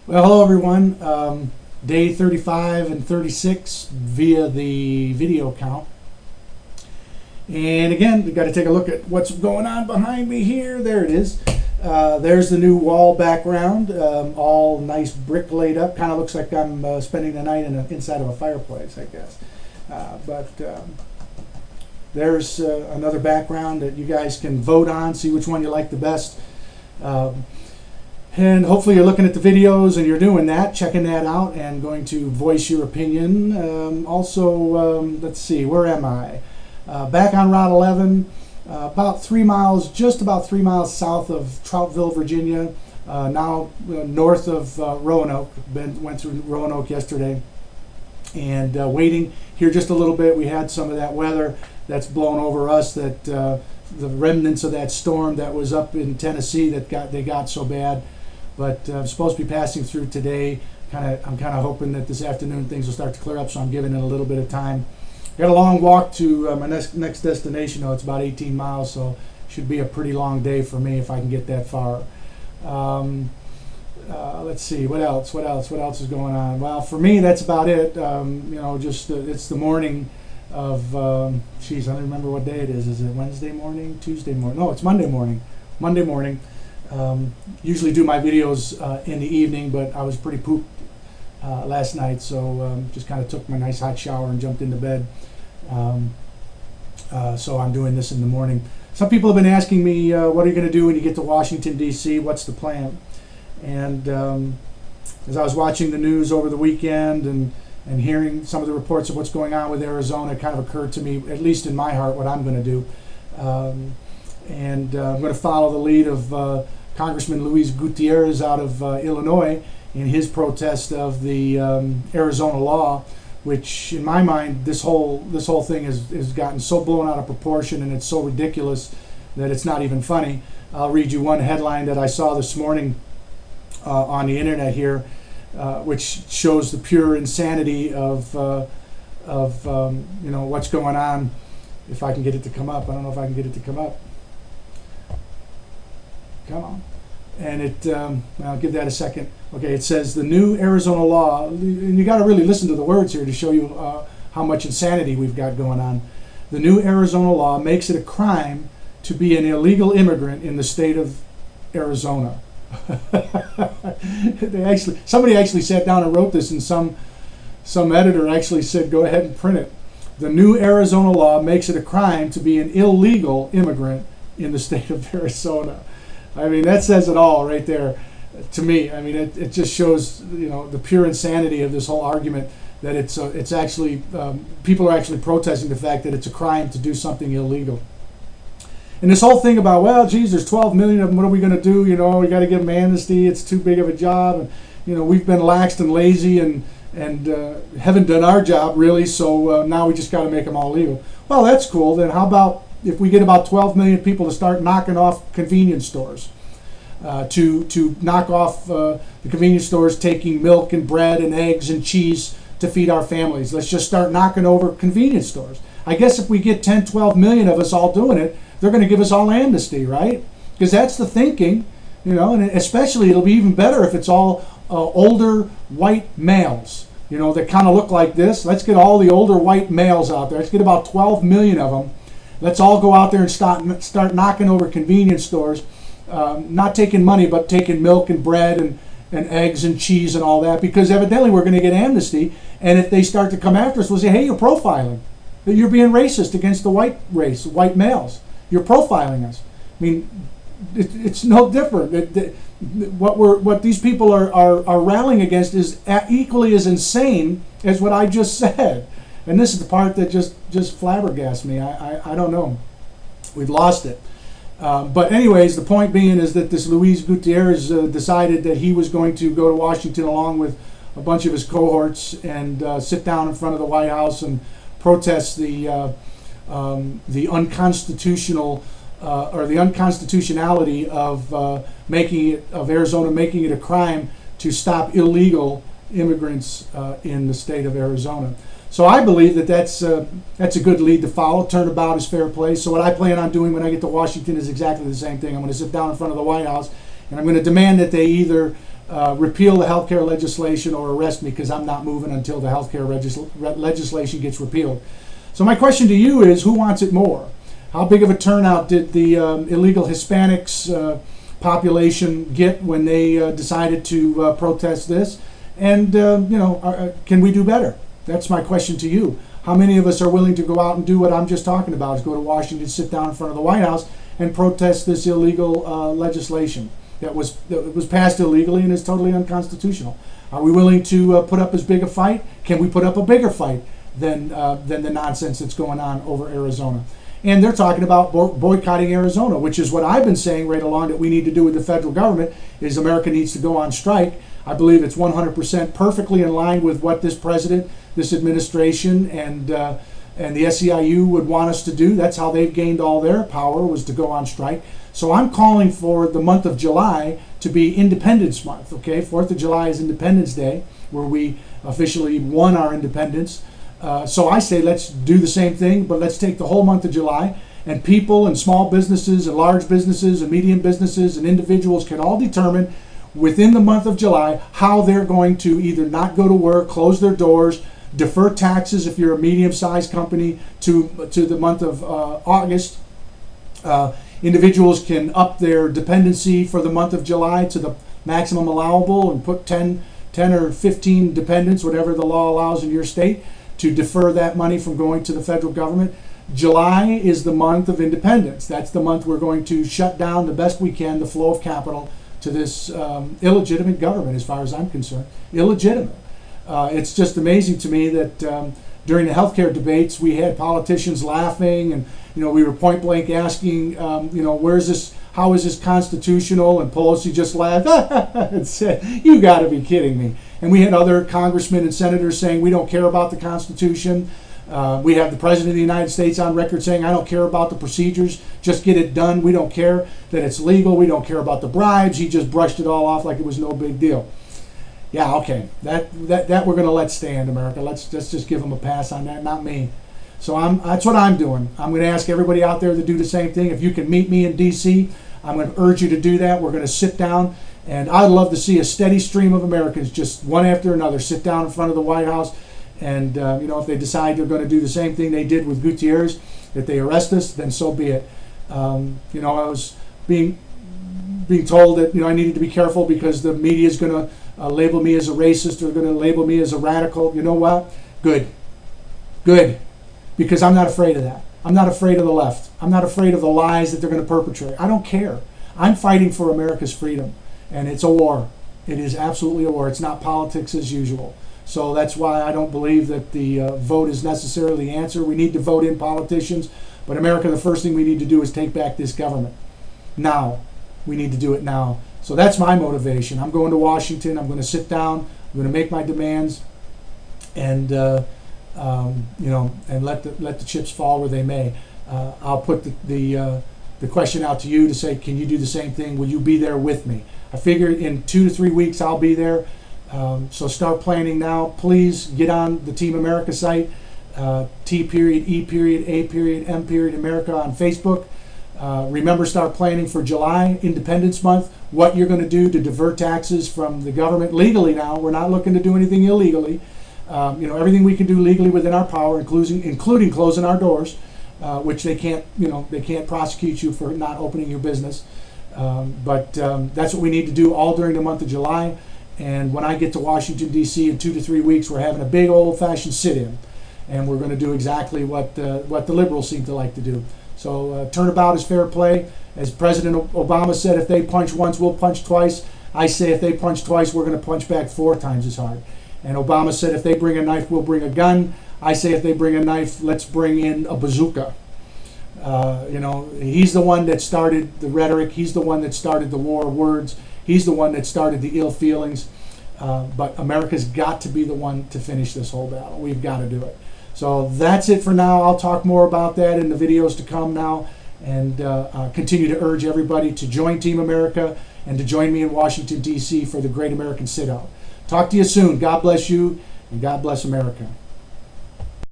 Well, hello everyone. Day 35 and 36 via the video count. And again, we've got to take a look at what's going on behind me here. There it is. There's the new wall background, all nice brick laid up. Kind of looks like I'm spending the night inside of a fireplace, I guess. But there's another background that you guys can vote on, see which one you like the best. And hopefully you're looking at the videos and you're doing that, checking that out, and going to voice your opinion. Let's see, where am I? Back on Route 11, about 3 miles, just about 3 miles south of Troutville, Virginia. Now north of Roanoke. Went through Roanoke yesterday. And waiting here just a little bit. We had some of that weather that's blown over us, that the remnants of that storm that was up in Tennessee they got so bad. But I'm supposed to be passing through today. I'm kind of hoping that this afternoon things will start to clear up, so I'm giving it a little bit of time. Got a long walk to my next destination. It's about 18 miles, so should be a pretty long day for me if I can get that far. Let's see, what else is going on? Well, for me, that's about it. It's the morning of, I don't remember what day it is. Is it Wednesday morning, Tuesday morning? No, it's Monday morning. Usually do my videos in the evening, but I was pretty pooped last night, so just kind of took my nice hot shower and jumped into bed. So I'm doing this in the morning. Some people have been asking me, what are you going to do when you get to Washington, D.C.? What's the plan? And as I was watching the news over the weekend and hearing some of the reports of what's going on with Arizona, it kind of occurred to me, at least in my heart, what I'm going to do. I'm going to follow the lead of Congressman Luis Gutierrez out of Illinois in his protest of the Arizona law, which in my mind, this whole thing has gotten so blown out of proportion and it's so ridiculous that it's not even funny. I'll read you one headline that I saw this morning on the internet here, which shows the pure insanity of what's going on. If I can get it to come up, I don't know if I can get it to come up. Come on. And I'll give that a second. Okay, it says the new Arizona law, and you got to really listen to the words here to show you how much insanity we've got going on. The new Arizona law makes it a crime to be an illegal immigrant in the state of Arizona. Somebody actually sat down and wrote this, and some editor actually said, go ahead and print it. The new Arizona law makes it a crime to be an illegal immigrant in the state of Arizona. I mean, that says it all right there to me. I mean, it just shows, the pure insanity of this whole argument, that it's actually, people are actually protesting the fact that it's a crime to do something illegal. And this whole thing about, well, geez, there's 12 million of them, what are we going to do? We got to give them amnesty, it's too big of a job. And, we've been laxed and lazy and haven't done our job, really, so now we just got to make them all legal. Well, that's cool. Then how about if we get about 12 million people to start knocking off convenience stores, to knock off the convenience stores taking milk and bread and eggs and cheese to feed our families. Let's just start knocking over convenience stores. I guess if we get 10, 12 million of us all doing it, they're going to give us all amnesty, right? Because that's the thinking, and especially it'll be even better if it's all older white males, that kind of look like this. Let's get all the older white males out there. Let's get about 12 million of them. Let's all go out there and start knocking over convenience stores, not taking money, but taking milk and bread and eggs and cheese and all that, because evidently we're going to get amnesty. And if they start to come after us, we'll say, hey, you're profiling. You're being racist against the white race, white males. You're profiling us. I mean, it's no different. What these people are rallying against is equally as insane as what I just said. And this is the part that just flabbergasts me. I don't know. We've lost it. But anyways, the point being is that this Luis Gutierrez decided that he was going to go to Washington along with a bunch of his cohorts and sit down in front of the White House and protest the unconstitutional or the unconstitutionality of Arizona making it a crime to stop illegal immigrants in the state of Arizona. So I believe that that's a good lead to follow. Turnabout is fair play. So what I plan on doing when I get to Washington is exactly the same thing. I'm going to sit down in front of the White House, and I'm going to demand that they either repeal the health care legislation or arrest me, because I'm not moving until the health care legislation gets repealed. So my question to you is, who wants it more? How big of a turnout did the illegal Hispanics population get when they decided to protest this? And can we do better? That's my question to you. How many of us are willing to go out and do what I'm just talking about, is go to Washington, sit down in front of the White House and protest this illegal legislation that was passed illegally and is totally unconstitutional? Are we willing to put up as big a fight? Can we put up a bigger fight than the nonsense that's going on over Arizona? And they're talking about boycotting Arizona, which is what I've been saying right along that we need to do with the federal government, is America needs to go on strike. I believe it's 100% perfectly in line with what this president, this administration, and the SEIU would want us to do. That's how they've gained all their power, was to go on strike. So I'm calling for the month of July to be Independence Month, okay? 4th of July is Independence Day, where we officially won our independence. So I say let's do the same thing, but let's take the whole month of July, and people and small businesses and large businesses and medium businesses and individuals can all determine within the month of July how they're going to either not go to work, close their doors, defer taxes if you're a medium-sized company to the month of August. Individuals can up their dependency for the month of July to the maximum allowable and put 10 or 15 dependents, whatever the law allows in your state, to defer that money from going to the federal government. July is the month of independence. That's the month we're going to shut down the best we can the flow of capital to this illegitimate government, as far as I'm concerned. Illegitimate. It's just amazing to me that during the healthcare debates, we had politicians laughing, and we were point blank asking, where's this? How is this constitutional? And Pelosi just laughed and said, "You got to be kidding me!" And we had other congressmen and senators saying, "We don't care about the Constitution." We have the President of the United States on record saying, "I don't care about the procedures, just get it done. We don't care that it's legal. We don't care about the bribes." He just brushed it all off like it was no big deal. Yeah, okay, that we're going to let stand, America. Let's just give them a pass on that, not me. So that's what I'm doing. I'm going to ask everybody out there to do the same thing. If you can meet me in D.C., I'm going to urge you to do that. We're going to sit down, and I'd love to see a steady stream of Americans, just one after another, sit down in front of the White House. And if they decide they're going to do the same thing they did with Gutierrez, that they arrest us, then so be it. I was being told that I needed to be careful because the media is going to label me as a racist, or going to label me as a radical. You know what? Good, because I'm not afraid of that. I'm not afraid of the left. I'm not afraid of the lies that they're going to perpetrate. I don't care. I'm fighting for America's freedom, and it's a war. It is absolutely a war. It's not politics as usual. So that's why I don't believe that the vote is necessarily the answer. We need to vote in politicians, but America, the first thing we need to do is take back this government. Now. We need to do it now. So that's my motivation. I'm going to Washington. I'm going to sit down. I'm going to make my demands, and and let the chips fall where they may. I'll put the question out to you to say, can you do the same thing? Will you be there with me? I figure in 2 to 3 weeks I'll be there. So start planning now. Please get on the Team America site, T.E.A.M. America on Facebook. Remember, start planning for July, Independence Month, what you're going to do to divert taxes from the government legally now. We're not looking to do anything illegally. Everything we can do legally within our power, including closing our doors, which they can't prosecute you for not opening your business. But that's what we need to do all during the month of July. And when I get to Washington, D.C. in 2 to 3 weeks, we're having a big old-fashioned sit-in. And we're going to do exactly what the liberals seem to like to do. So turnabout is fair play. As President Obama said, if they punch once, we'll punch twice. I say if they punch twice, we're going to punch back 4 times as hard. And Obama said if they bring a knife, we'll bring a gun. I say if they bring a knife, let's bring in a bazooka. He's the one that started the rhetoric. He's the one that started the war of words. He's the one that started the ill feelings. But America's got to be the one to finish this whole battle. We've got to do it. So that's it for now. I'll talk more about that in the videos to come now, and continue to urge everybody to join Team America and to join me in Washington, D.C. for the Great American Sit-Out. Talk to you soon. God bless you, and God bless America.